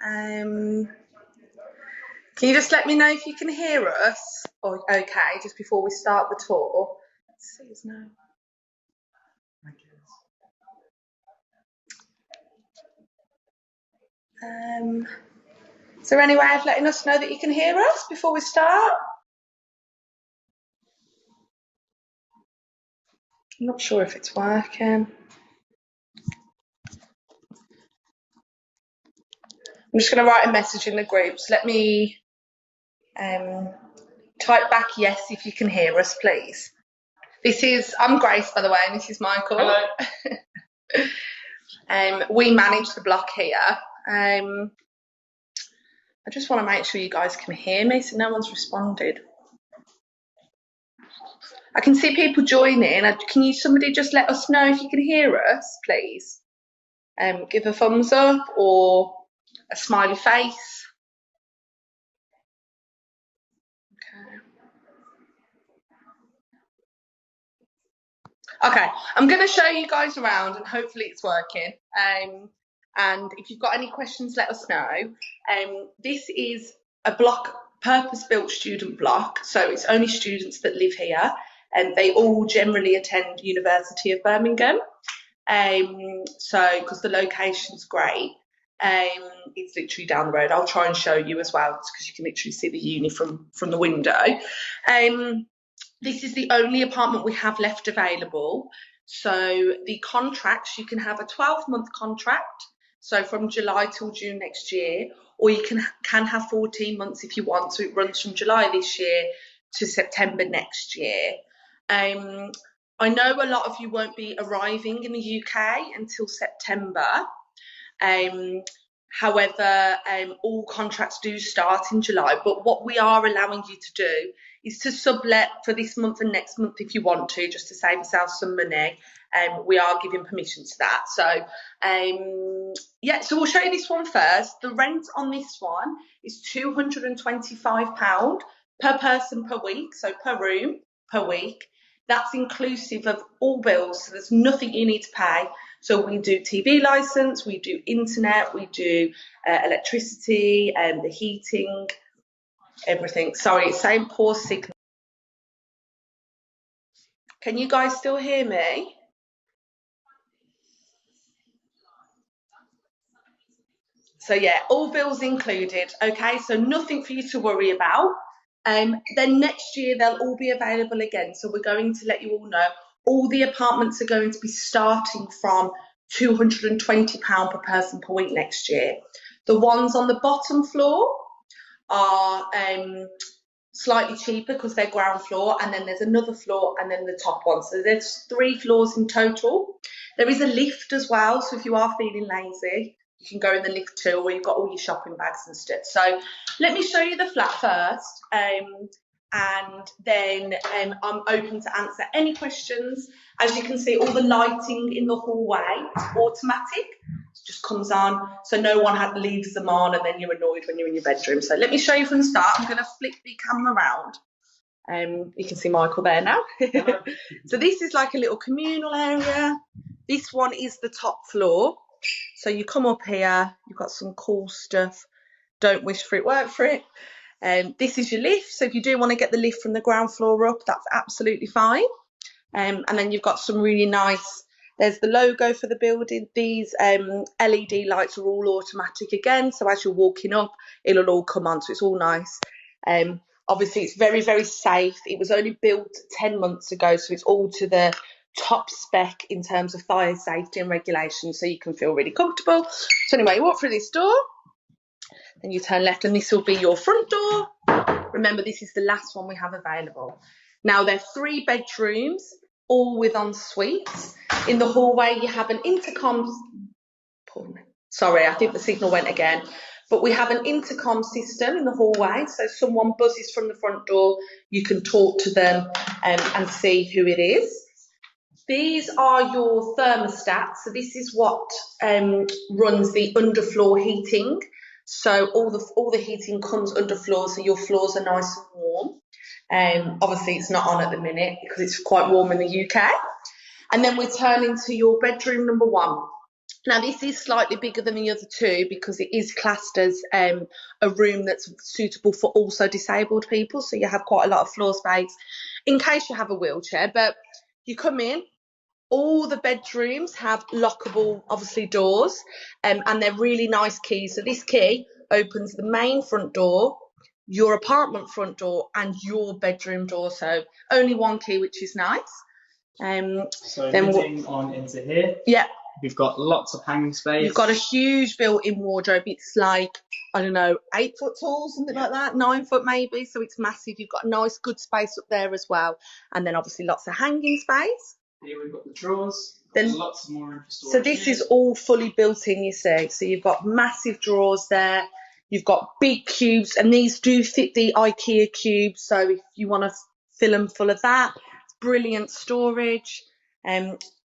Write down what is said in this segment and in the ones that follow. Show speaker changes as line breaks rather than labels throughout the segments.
Can you just let me know if you can hear us? Or okay, just before we start the tour. Let's see, there's no. Is there any way of letting us know that you can hear us before we start? I'm not sure if it's working. I'm just going to write a message in the groups. Let me type back yes if you can hear us, please. I'm Grace, by the way, and this is Michael.
Hello.
We manage the block here. I just want to make sure you guys can hear me, so no one's responded. I can see people joining. Can somebody just let us know if you can hear us, please? Give a thumbs up or a smiley face. Okay, I'm going to show you guys around and hopefully it's working. And if you've got any questions, let us know. This is a block, purpose-built student block, so it's only students that live here, and they all generally attend University of Birmingham. So, because the location's great, it's literally down the road. I'll try and show you as well, because you can literally see the uni from the window. This is the only apartment we have left available. So the contracts, you can have a 12-month contract, so from July till June next year, or you can have 14 months if you want. So it runs from July this year to September next year. I know a lot of you won't be arriving in the UK until September. However, all contracts do start in July, but what we are allowing you to do is to sublet for this month and next month if you want to, just to save yourself some money. We are giving permission to that. So, yeah, so we'll show you this one first. The rent on this one is £225 per person per week, so per room per week. That's inclusive of all bills, so there's nothing you need to pay. So we do TV license, we do internet, we do electricity and the heating, everything. Sorry, it's saying poor signal. Can you guys still hear me? So yeah, all bills included, okay? So nothing for you to worry about. Then next year they'll all be available again. So we're going to let you all know all the apartments are going to be starting from £220 per person per week next year. The ones on the bottom floor are slightly cheaper because they're ground floor, and then there's another floor and then the top one. So there's 3 floors in total. There is a lift as well, so if you are feeling lazy, you can go in the lift too, where you've got all your shopping bags and stuff. So let me show you the flat first, and then I'm open to answer any questions. As you can see, all the lighting in the hallway is automatic. It just comes on, so no one leaves them on and then you're annoyed when you're in your bedroom. So let me show you from the start. I'm going to flip the camera around. You can see Michael there now. So this is like a little communal area. This one is the top floor. So you come up here, you've got some cool stuff. Don't wish for it, work for it. This is your lift. So if you do want to get the lift from the ground floor up, that's absolutely fine. And then you've got some really nice, there's the logo for the building. These LED lights are all automatic again. So as you're walking up, it'll all come on. So it's all nice. Obviously, it's very, very safe. It was only built 10 months ago. So it's all to the top spec in terms of fire safety and regulation, so you can feel really comfortable. So anyway, you walk through this door, then you turn left, and this will be your front door. Remember, this is the last one we have available. Now, they're 3 bedrooms, all with en suites. In the hallway, you have an intercom. Sorry, I think the signal went again. But we have an intercom system in the hallway, so someone buzzes from the front door, you can talk to them and see who it is. These are your thermostats. So this is what runs the underfloor heating. So all the heating comes underfloor, so your floors are nice and warm. Obviously, it's not on at the minute because it's quite warm in the UK. And then we turn into your bedroom number 1. Now, this is slightly bigger than the other two because it is classed as a room that's suitable for also disabled people. So you have quite a lot of floor space in case you have a wheelchair. But you come in, all the bedrooms have lockable, obviously, doors, and they're really nice keys. So this key opens the main front door, your apartment front door, and your bedroom door. So only one key, which is nice.
So moving on into here.
Yeah.
We've got lots of hanging space.
You've got a huge built-in wardrobe. It's like, I don't know, 8 foot tall, something like that, 9 foot maybe. So it's massive. You've got a nice, good space up there as well. And then obviously lots of hanging space.
Here we've got the drawers. There's lots more room for storage.
So this is all fully built in, you see. So you've got massive drawers there. You've got big cubes, and these do fit the IKEA cubes. So if you want to fill them full of that, it's brilliant storage.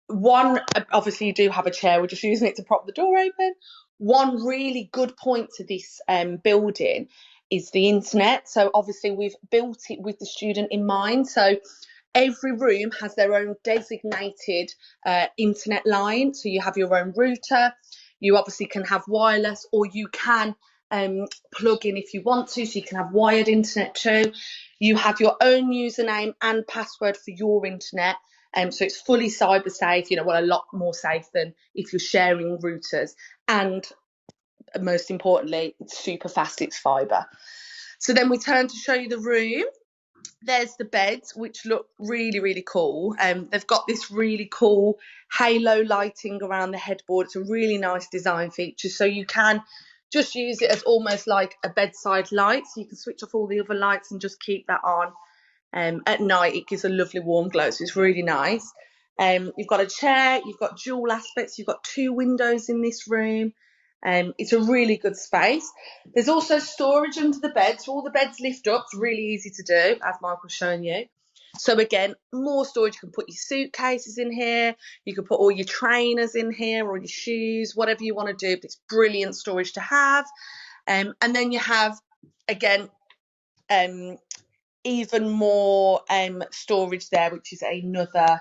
One, obviously you do have a chair, we're just using it to prop the door open. One really good point to this building is the internet. So obviously we've built it with the student in mind. So every room has their own designated internet line. So you have your own router. You obviously can have wireless, or you can plug in if you want to, so you can have wired internet too. You have your own username and password for your internet. So it's fully cyber safe, a lot more safe than if you're sharing routers. And most importantly, it's super fast, it's fibre. So then we turn to show you the room. There's the beds, which look really, really cool. They've got this really cool halo lighting around the headboard. It's a really nice design feature. So you can just use it as almost like a bedside light. So you can switch off all the other lights and just keep that on. At night, it gives a lovely warm glow, so it's really nice. You've got a chair, you've got dual aspects, you've got 2 windows in this room. It's a really good space. There's also storage under the bed, so all the beds lift up. It's really easy to do, as Michael's shown you. So again, more storage. You can put your suitcases in here, you can put all your trainers in here, or your shoes, whatever you want to do. But it's brilliant storage to have. And then you have, again, even more storage there, which is another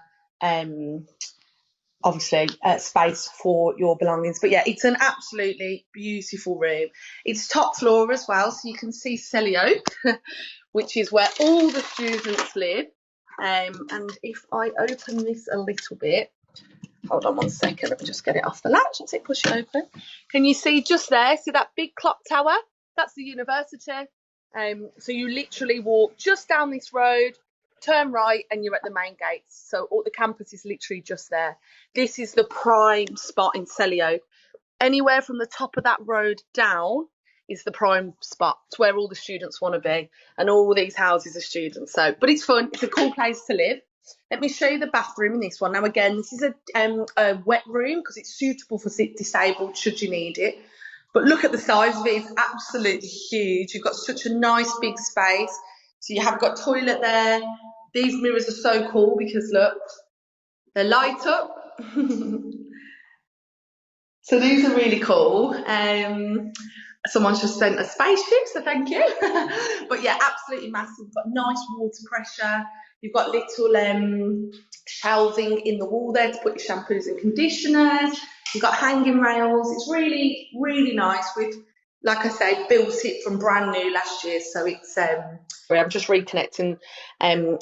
obviously space for your belongings. But yeah, it's an absolutely beautiful room. It's top floor as well, so you can see Selly Oak, which is where all the students live. And if I open this a little bit, hold on one second, let me just get it off the latch. Let's push it open. Can you see just there? See that big clock tower? That's the university. So you literally walk just down this road, turn right, and you're at the main gates. So all the campus is literally just there. This is the prime spot in Selly Oak. Anywhere from the top of that road down is the prime spot. It's where all the students want to be, and all these houses are students. So, but it's fun. It's a cool place to live. Let me show you the bathroom in this one. Now, again, this is a wet room because it's suitable for disabled should you need it. But look at the size of it. It's absolutely huge. You've got such a nice big space. So you have got toilet there. These mirrors are so cool because look, they light up. So these are really cool. Someone's just sent a spaceship, so thank you. But yeah, absolutely massive. You've got nice water pressure. You've got little shelving in the wall there to put your shampoos and conditioners. You've got hanging rails. It's really, really nice. We've, like I say, built it from brand new last year. So it's, I'm just reconnecting.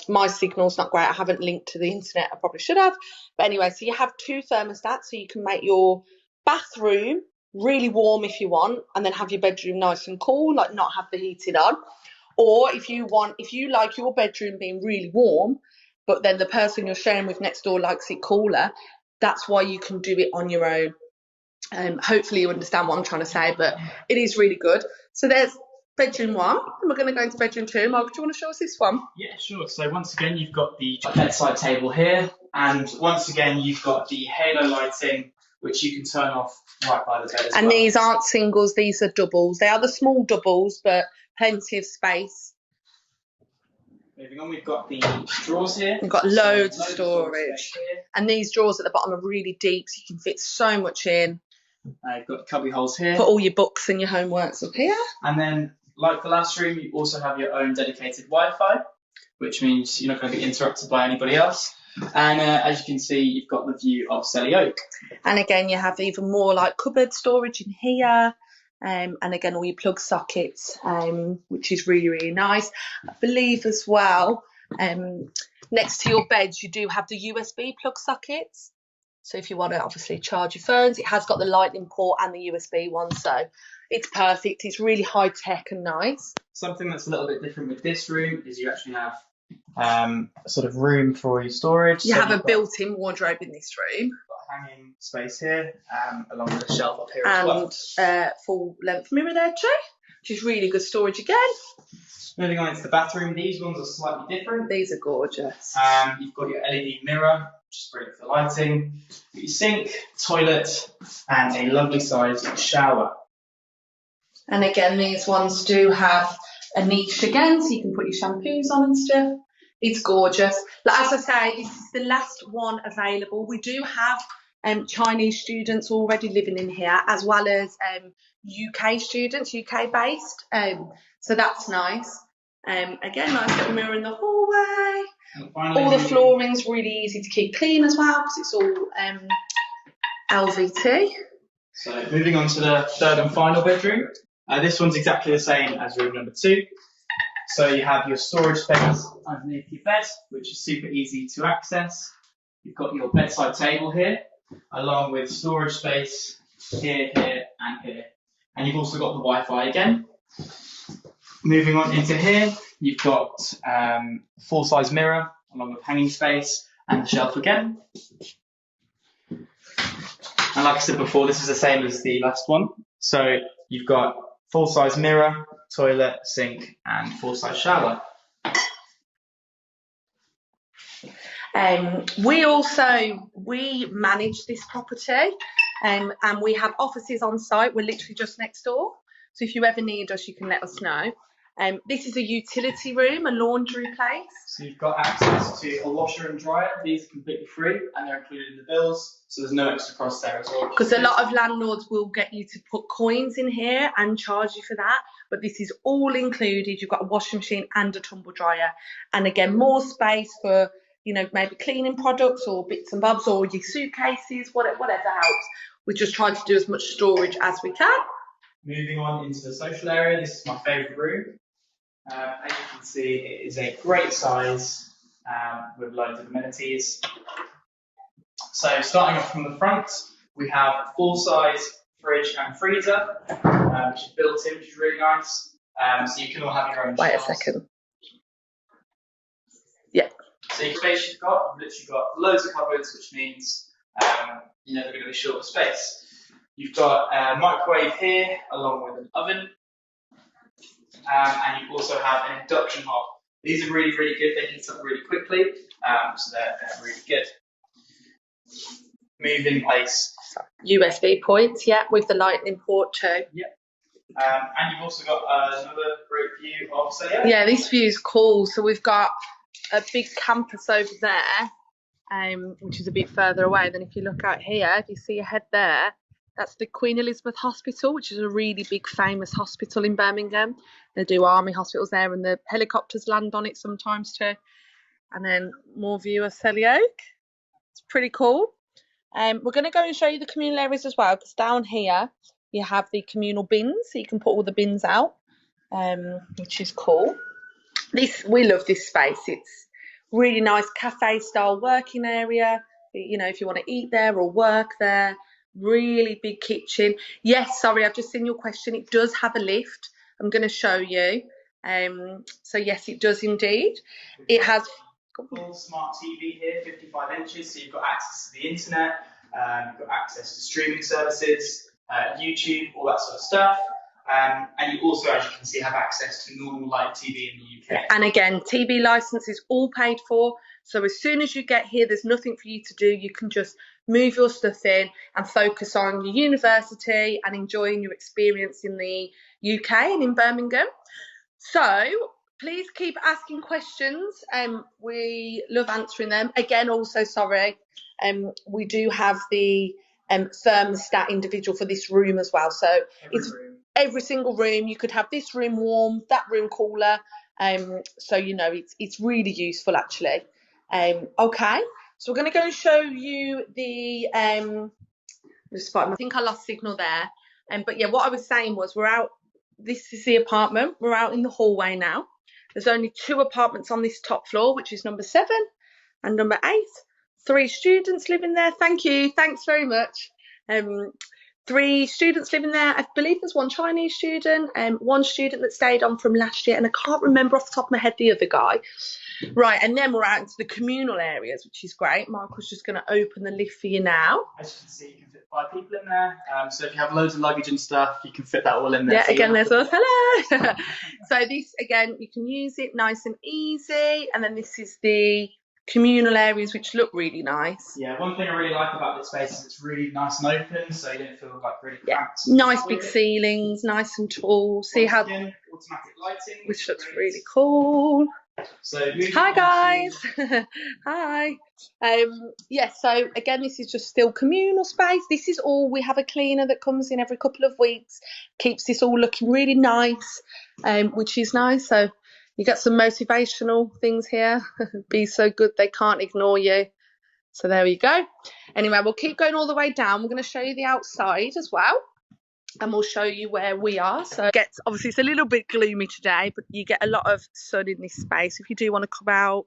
My signal's not great. I haven't linked to the internet. I probably should have. But anyway, so you have 2 thermostats, so you can make your bathroom really warm if you want, and then have your bedroom nice and cool, like not have the heating on. Or if you like your bedroom being really warm, but then the person you're sharing with next door likes it cooler, that's why you can do it on your own. Hopefully you understand what I'm trying to say, but it is really good. So there's bedroom 1, and we're going to go into bedroom 2. Mark, do you want to show us this one?
Yeah, sure. So once again, you've got the bedside table here, and once again, you've got the halo lighting, which you can turn off right by the bed as well.
And these aren't singles, these are doubles. They are the small doubles, but plenty of space.
Moving on, we've got the drawers here.
We've got loads of storage. And these drawers at the bottom are really deep, so you can fit so much in.
You've got cubby holes here.
Put all your books and your homeworks up here.
And then, like the last room, you also have your own dedicated Wi-Fi, which means you're not going to be interrupted by anybody else. And as you can see, you've got the view of Selly Oak.
And again, you have even more like cupboard storage in here. And again, all your plug sockets, which is really, really nice. I believe as well, next to your beds, you do have the USB plug sockets. So if you want to obviously charge your phones, it has got the lightning port and the USB one. So it's perfect. It's really high tech and nice.
Something that's a little bit different with this room is you actually have a sort of room for your storage.
You have a built-in wardrobe in this room.
Hanging space here, along with a shelf up here as well.
And full length mirror there too, which is really good storage again.
Moving on into the bathroom, these ones are slightly different.
These are gorgeous.
You've got your LED mirror, which is great for lighting, your sink, toilet, and a lovely sized shower.
And again, these ones do have a niche again, so you can put your shampoos on and stuff. It's gorgeous. As I say, this is the last one available. We do have Chinese students already living in here, as well as UK students, UK based. So that's nice. Again, nice little mirror in the hallway. All the flooring's really easy to keep clean as well, because it's all LVT.
So moving on to the third and final bedroom. This one's exactly the same as room number 2. So you have your storage space underneath your bed, which is super easy to access. You've got your bedside table here, along with storage space here, here, and here. And you've also got the Wi-Fi again. Moving on into here, you've got full-size mirror, along with hanging space, and the shelf again. And like I said before, this is the same as the last one. So you've got full-size mirror, toilet, sink, and full-size shower.
We manage this property, and we have offices on site. We're literally just next door. So if you ever need us, you can let us know. This is a utility room, a laundry place.
So you've got access to a washer and dryer. These are completely free and they're included in the bills, so there's no extra cost there as well.
Because a lot of landlords will get you to put coins in here and charge you for that, but this is all included. You've got a washing machine and a tumble dryer, and again, more space for, you know, maybe cleaning products or bits and bobs or your suitcases, whatever helps. We just try to do as much storage as we can.
Moving on into the social area, this is my favourite room. As you can see, it is a great size with loads of amenities. So starting off from the front, we have a full-size fridge and freezer, which is built in, which is really nice. So you can all have your own
Wait
shelves.
a second. Yeah.
So your space you've literally got loads of cupboards, which means you're never going to be short of space. You've got a microwave here, along with an oven. And you also have an induction hob. These are really, really good. They heat up really quickly, so they're really good. Moving place.
USB points, yeah, with the lightning port too.
Yep. And you've also got another great view of Selly Oak.
Yeah, this view is cool. So we've got a big campus over there, which is a bit further away. Then if you look out here, if you see ahead there, that's the Queen Elizabeth Hospital, which is a really big, famous hospital in Birmingham. They do army hospitals there, and the helicopters land on it sometimes too. And then more view of Selly Oak. It's pretty cool. We're going to go and show you the communal areas as well, because down here you have the communal bins, so you can put all the bins out, which is cool. We love this space. It's really nice cafe-style working area. You know, if you want to eat there or work there. Really big kitchen. Yes, sorry, I've just seen your question. It does have a lift. I'm going to show you. So yes, it does indeed. It has
full smart TV here, 55 inches, so you've got access to the internet, you've got access to streaming services, YouTube, all that sort of stuff. And you also, as you can see, have access to normal live TV in the UK.
And again, TV licence is all paid for. So as soon as you get here, there's nothing for you to do. You can just move your stuff in and focus on your university and enjoying your experience in the UK and in Birmingham. So please keep asking questions. We love answering them. Again, also, sorry, we do have the thermostat individual for this room as well. So every single room, you could have this room warm, that room cooler. So, you know, it's really useful actually. Okay, So we're going to go and show you the, I think I lost signal there. But yeah, what I was saying was we're out, this is the apartment, we're out in the hallway now. There's only 2 apartments on this top floor, which is number 7 and number 8. 3 students living there. Thank you. Thanks very much. 3 students living there. I believe there's 1 Chinese student and 1 student that stayed on from last year, and I can't remember off the top of my head the other guy. Right, and then we're out into the communal areas, which is great. Michael's just going to open the lift for you now.
As you can see, you can fit 5 people in there. So if you have loads of luggage and stuff, you can fit that all in there.
Yeah, again, there's us. Hello. So this, again, you can use it nice and easy. And then this is the communal areas, which look really nice.
Yeah, one thing I really like about this space is it's really nice and open, so you don't feel like really cramped.
Nice big ceilings, nice and tall. See how
automatic lighting,
which looks really cool.
So
hi guys. Hi. Yeah, so again, this is just still communal space. This is all, we have a cleaner that comes in every couple of weeks, keeps this all looking really nice, which is nice. So you get some motivational things here. Be so good they can't ignore you. So there we go. Anyway, we'll keep going all the way down. We're going to show you the outside as well, and we'll show you where we are. So obviously it's a little bit gloomy today, but you get a lot of sun in this space. If you do want to come out,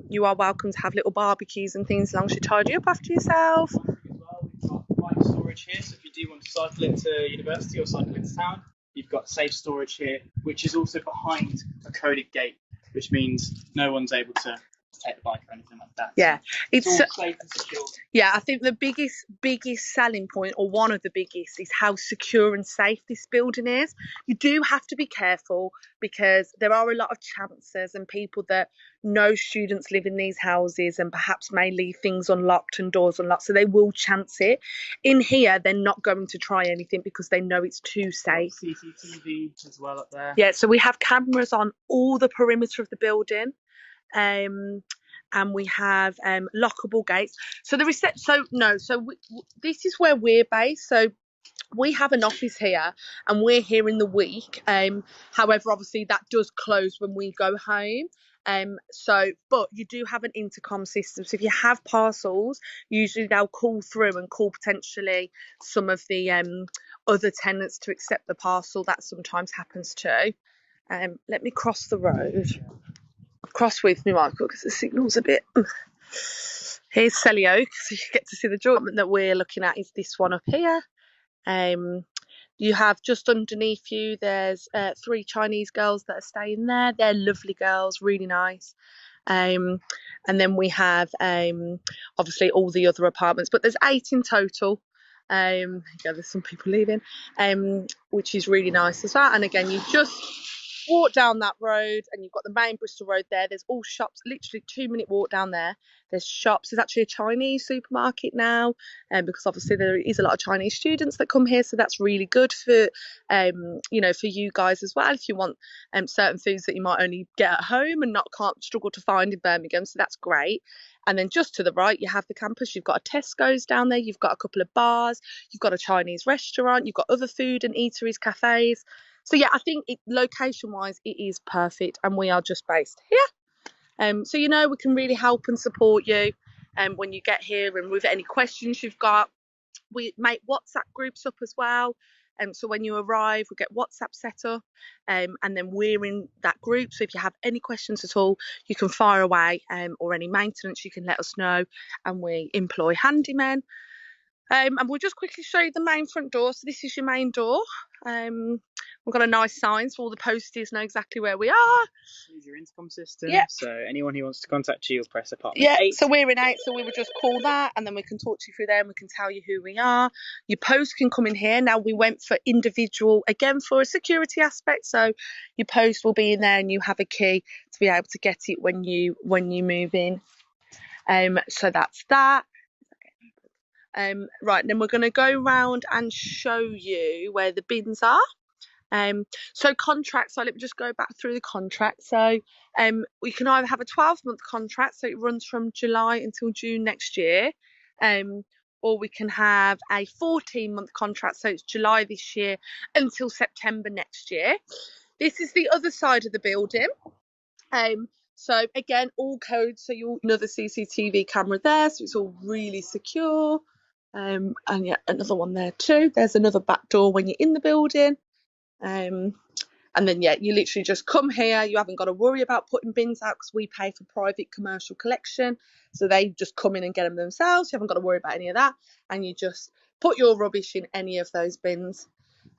you are welcome to have little barbecues and things as long as you tidy up after yourself.
We've got bike storage here, so if you do want to cycle into university or cycle into town, you've got safe storage here, which is also behind a coded gate, which means no one's able to take the bike or anything like that.
Yeah,
so it's all safe and secure.
Yeah, I think the biggest selling point, or one of the biggest, is how secure and safe this building is. You do have to be careful because there are a lot of chances and people that know students live in these houses and perhaps may leave things unlocked and doors unlocked, so they will chance it. In here, they're not going to try anything because they know it's too safe.
CCTV as well up there.
Yeah, so we have cameras on all the perimeter of the building. And we have lockable gates. So this is where we're based. So we have an office here and we're here in the week. However, obviously that does close when we go home. But you do have an intercom system. So if you have parcels, usually they'll call through and call potentially some of the other tenants to accept the parcel. That sometimes happens too. Let me cross the road. Cross with me, Michael, because the signal's a bit. Here's Selly Oak, so you get to see the joint that we're looking at is this one up here. You have just underneath you, there's 3 Chinese girls that are staying there. They're lovely girls, really nice. And then we have obviously all the other apartments, but there's 8 in total. Yeah, there's some people leaving, which is really nice as well. And again, you just walk down that road and you've got the main Bristol Road there. There's all shops, literally 2-minute walk down there. There's shops. There's actually a Chinese supermarket now, because obviously there is a lot of Chinese students that come here, so that's really good for for you guys as well if you want certain foods that you might only get at home and can't struggle to find in Birmingham, so that's great. And then just to the right you have the campus. You've got a Tesco's down there, you've got a couple of bars, you've got a Chinese restaurant, you've got other food and eateries, cafes. So yeah, I think location-wise, it is perfect, and we are just based here. So we can really help and support you when you get here, and with any questions you've got. We make WhatsApp groups up as well. So when you arrive, we get WhatsApp set up, and then we're in that group. So if you have any questions at all, you can fire away, or any maintenance, you can let us know, and we employ handymen. And we'll just quickly show you the main front door. So this is your main door. We've got a nice sign so all the posties know exactly where we are.
Use your intercom system.
Yeah.
So anyone who wants to contact you will press apartment 8.
So we're in 8, so we would just call that and then we can talk to you through there and we can tell you who we are. Your post can come in here. Now we went for individual, again, for a security aspect. So your post will be in there and you have a key to be able to get it when you move in. So that's that. Right, then we're going to go round and show you where the bins are. So contracts, so let me just go back through the contract. So we can either have a 12-month contract, so it runs from July until June next year, or we can have a 14-month contract, so it's July this year until September next year. This is the other side of the building. So again, all codes. So you'll another CCTV camera there, so it's all really secure. And yeah, another one there too. There's another back door when you're in the building. And then yeah, you literally just come here. You haven't got to worry about putting bins out because we pay for private commercial collection. So they just come in and get them themselves. You haven't got to worry about any of that, and you just put your rubbish in any of those bins.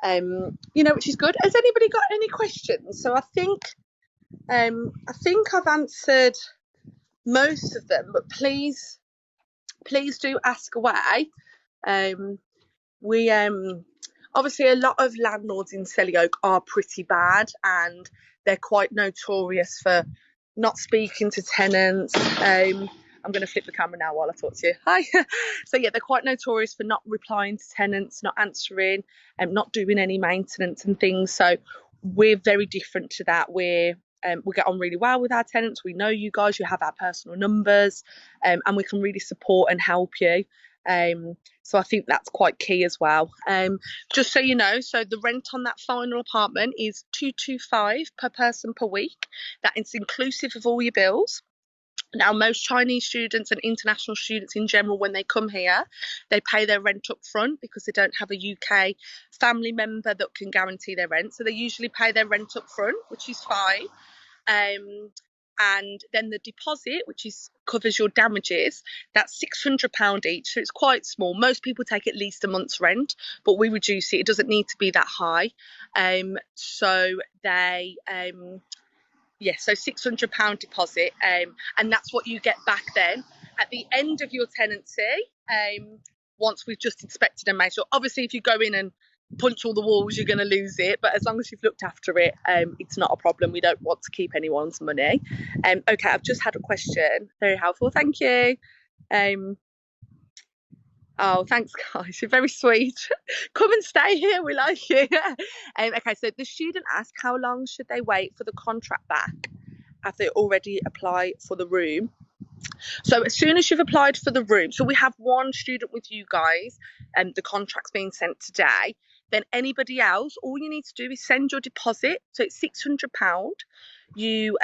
Which is good. Has anybody got any questions? So I think I've answered most of them, but please do ask away. We obviously a lot of landlords in Selly Oak are pretty bad, and they're quite notorious for not speaking to tenants. I'm going to flip the camera now while I talk to you. Hi. So yeah, they're quite notorious for not replying to tenants, not answering, and not doing any maintenance and things. So we're very different to that. We get on really well with our tenants. We know you guys. You have our personal numbers, and we can really support and help you. So I think that's quite key as well. Just so you know, so the rent on that final apartment is $225 per person per week. That is inclusive of all your bills. Now, most Chinese students and international students in general, when they come here, they pay their rent up front because they don't have a UK family member that can guarantee their rent. So they usually pay their rent up front, which is fine. And then the deposit, which covers your damages, that's £600 each, so it's quite small. Most people take at least a month's rent, but we reduce it. It doesn't need to be that high. So £600 deposit, and that's what you get back then at the end of your tenancy. Once we've just inspected and made sure. Obviously, if you go in and punch all the walls, you're going to lose it, but as long as you've looked after it, it's not a problem. We don't want to keep anyone's money. Okay, I've just had a question. Very helpful, thank you. Oh, thanks guys, you're very sweet. Come and stay here, we like you. Okay, so the student asked, how long should they wait for the contract back if they already apply for the room? So as soon as you've applied for the room, so we have one student with you guys, and the contract's being sent today. Then anybody else, all you need to do is send your deposit. So it's £600. You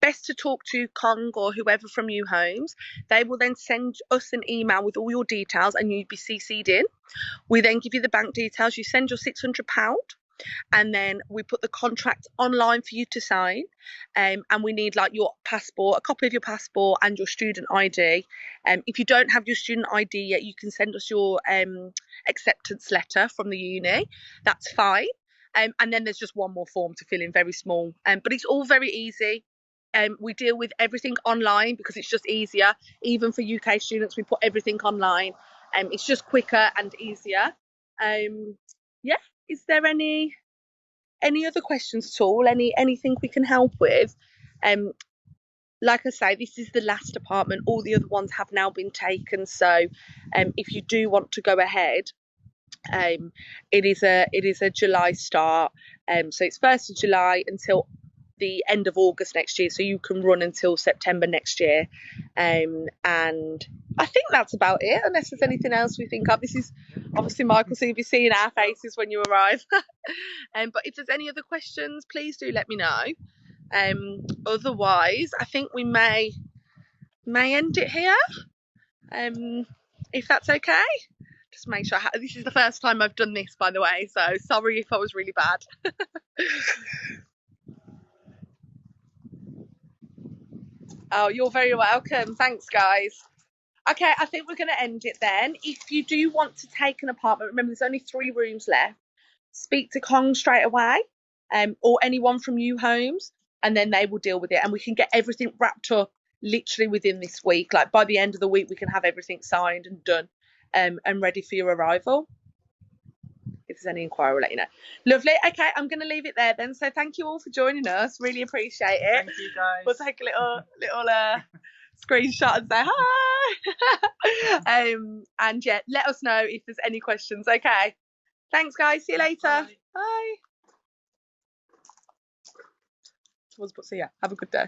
best to talk to Kong or whoever from uhomes. They will then send us an email with all your details, and you'd be CC'd in. We then give you the bank details. You send your £600. And then we put the contract online for you to sign, and we need like your passport, a copy of your passport, and your student ID. If you don't have your student ID yet, you can send us your acceptance letter from the uni. That's fine. And then there's just one more form to fill in, very small, but it's all very easy. We deal with everything online because it's just easier. Even for UK students, we put everything online. It's just quicker and easier. Yeah. Is there any other questions at all? Anything we can help with? Like I say, this is the last apartment. All the other ones have now been taken. So if you do want to go ahead, it is a July start. So it's 1st of July until the end of August next year. So you can run until September next year. And I think that's about it, unless there's anything else we think of. This is obviously Michael, so you'll be seeing our faces when you arrive. But if there's any other questions, please do let me know. Otherwise, I think we may end it here, if that's okay. Just make sure this is the first time I've done this, by the way, so sorry if I was really bad. Oh, you're very welcome. Thanks, guys. Okay, I think we're going to end it then. If you do want to take an apartment, remember there's only 3 rooms left. Speak to Kong straight away, or anyone from uhomes, and then they will deal with it. And we can get everything wrapped up literally within this week. Like by the end of the week, we can have everything signed and done, and ready for your arrival. If there's any inquiry, we'll let you know. Lovely. Okay, I'm going to leave it there then. So thank you all for joining us. Really appreciate it.
Thank you, guys.
We'll take a little screenshot and say hi. And yeah, let us know if there's any questions. Okay. Thanks, guys. See you later. Bye. See ya. Have a good day.